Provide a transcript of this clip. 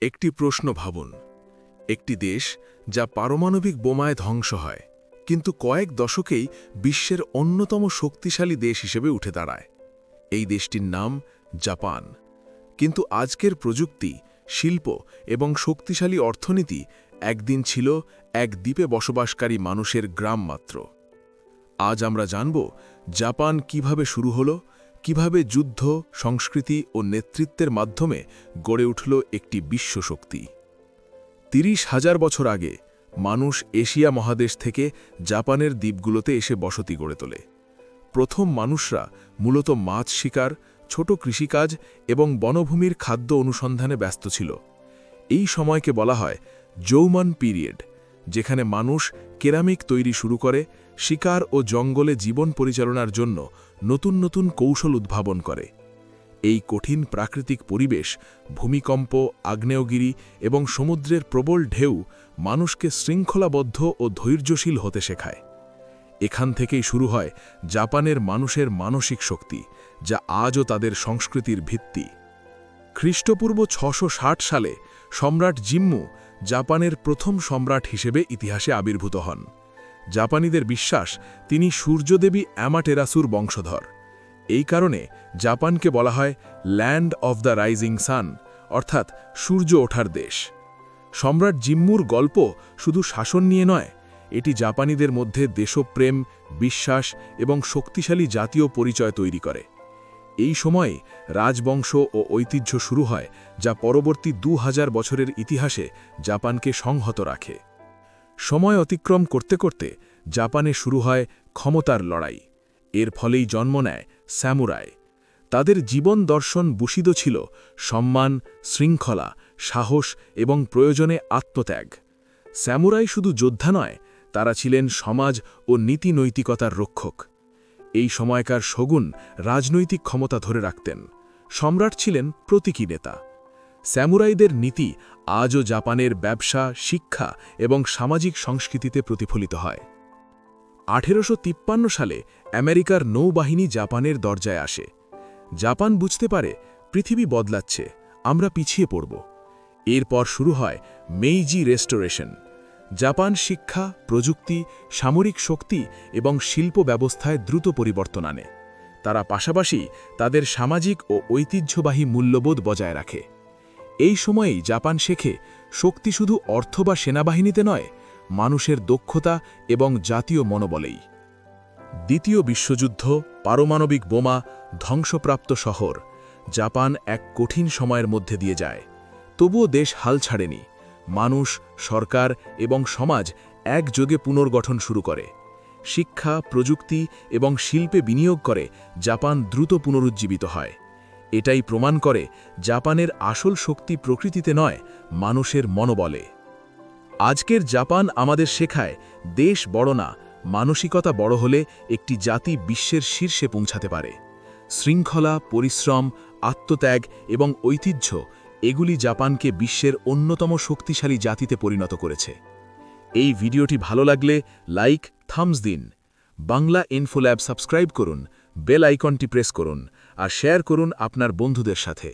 একটি প্রশ্ন ভাবুন, একটি দেশ যা পারমাণবিক বোমায় ধ্বংস হয় কিন্তু কয়েক দশকেই বিশ্বের অন্যতম শক্তিশালী দেশ হিসেবে উঠে দাঁড়ায়। এই দেশটির নাম জাপান। কিন্তু আজকের প্রযুক্তি, শিল্প এবং শক্তিশালী অর্থনীতি একদিন ছিল এক দ্বীপে বসবাসকারী মানুষের গ্রাম মাত্র। আজ আমরা জানব জাপান কিভাবে শুরু হলো, কিভাবে যুদ্ধ, সংস্কৃতি ও নেতৃত্বের মাধ্যমে গড়ে উঠল একটি বিশ্বশক্তি। ৩০,০০০ বছর আগে মানুষ এশিয়া মহাদেশ থেকে জাপানের দ্বীপগুলোতে এসে বসতি গড়ে তোলে। প্রথম মানুষরা মূলত মাছ শিকার, ছোট কৃষিকাজ এবং বনভূমির খাদ্য অনুসন্ধানে ব্যস্ত ছিল। এই সময়কে বলা হয় জৌমান পিরিয়ড, যেখানে মানুষ কেরামিক তৈরি শুরু করে, শিকার ও জঙ্গলে জীবন পরিচালনার জন্য নতুন নতুন কৌশল উদ্ভাবন করে। এই কঠিন প্রাকৃতিক পরিবেশ, ভূমিকম্প, আগ্নেয়গিরি এবং সমুদ্রের প্রবল ঢেউ মানুষকে শৃঙ্খলাবদ্ধ ও ধৈর্যশীল হতে শেখায়। এখান থেকেই শুরু হয় জাপানের মানুষের মানসিক শক্তি, যা আজও তাদের সংস্কৃতির ভিত্তি। খ্রিস্টপূর্ব ৬৬০ সালে সম্রাট জিম্মু জাপানের প্রথম সম্রাট হিসেবে ইতিহাসে আবির্ভূত হন। জাপানিদের বিশ্বাস তিনি সূর্যদেবী অ্যামাটেরাসুর বংশধর। এই কারণে জাপানকে বলা হয় land of the rising sun, অর্থাৎ সূর্য ওঠার দেশ। সম্রাট জিম্মুর গল্প শুধু শাসন নিয়ে নয়, এটি জাপানিদের মধ্যে দেশপ্রেম, বিশ্বাস এবং শক্তিশালী জাতীয় পরিচয় তৈরি করে। এই সময়ে রাজবংশ ও ঐতিহ্য শুরু হয়, যা পরবর্তী ২০০০ বছরের ইতিহাসে জাপানকে সংহত রাখে। সময় অতিক্রম করতে করতে জাপানে শুরু হয় ক্ষমতার লড়াই। এর ফলেই জন্ম নেয় স্যামুরাই। তাদের জীবন দর্শন বুশিদ ছিল সম্মান, শৃঙ্খলা, সাহস এবং প্রয়োজনে আত্মত্যাগ। স্যামুরাই শুধু যোদ্ধা নয়, তারা ছিলেন সমাজ ও নীতি নৈতিকতার রক্ষক। এই সময়কার শগুন রাজনৈতিক ক্ষমতা ধরে রাখতেন, সম্রাট ছিলেন প্রতীকী নেতা। স্যামুরাইদের নীতি আজও জাপানের ব্যবসা, শিক্ষা এবং সামাজিক সংস্কৃতিতে প্রতিফলিত হয়। ১৮৫৩ সালে আমেরিকার নৌবাহিনী জাপানের দরজায় আসে। জাপান বুঝতে পারে পৃথিবী বদলাচ্ছে, আমরা পিছিয়ে পড়ব। এরপর শুরু হয় মেইজি রেস্টোরেশন। জাপান শিক্ষা, প্রযুক্তি, সামরিক শক্তি এবং শিল্প ব্যবস্থায় দ্রুত পরিবর্তন আনে। তারা পাশাপাশি তাদের সামাজিক ও ঐতিহ্যবাহী মূল্যবোধ বজায় রাখে। এই সময়েই জাপান শেখে শক্তি শুধু অর্থ বা সেনাবাহিনীতে নয়, মানুষের দক্ষতা এবং জাতীয় মনোবলেই। দ্বিতীয় বিশ্বযুদ্ধ, পারমাণবিক বোমা, ধ্বংসপ্রাপ্ত শহর, জাপান এক কঠিন সময়ের মধ্যে দিয়ে যায়। তবুও দেশ হাল ছাড়েনি। মানুষ, সরকার এবং সমাজ একযোগে পুনর্গঠন শুরু করে। শিক্ষা, প্রযুক্তি এবং শিল্পে বিনিয়োগ করে জাপান দ্রুত পুনরুজ্জীবিত হয়। এটাই প্রমাণ করে জাপানের আসল শক্তি প্রকৃতিতে নয়, মানুষের মনোবলে। আজকের জাপান আমাদের শেখায় দেশ বড় না, মানসিকতা বড় হলে একটি জাতি বিশ্বের শীর্ষে পৌঁছাতে পারে। শৃঙ্খলা, পরিশ্রম, আত্মত্যাগ এবং ঐতিহ্য, এগুলি জাপানকে বিশ্বের অন্যতম শক্তিশালী জাতিতে পরিণত করেছে। এই ভিডিওটি ভালো লাগলে লাইক, থামস দিন। বাংলা ইনফোল্যাব সাবস্ক্রাইব করুন, বেল আইকনটি প্রেস করুন আর শেয়ার করুন আপনার বন্ধুদের সাথে।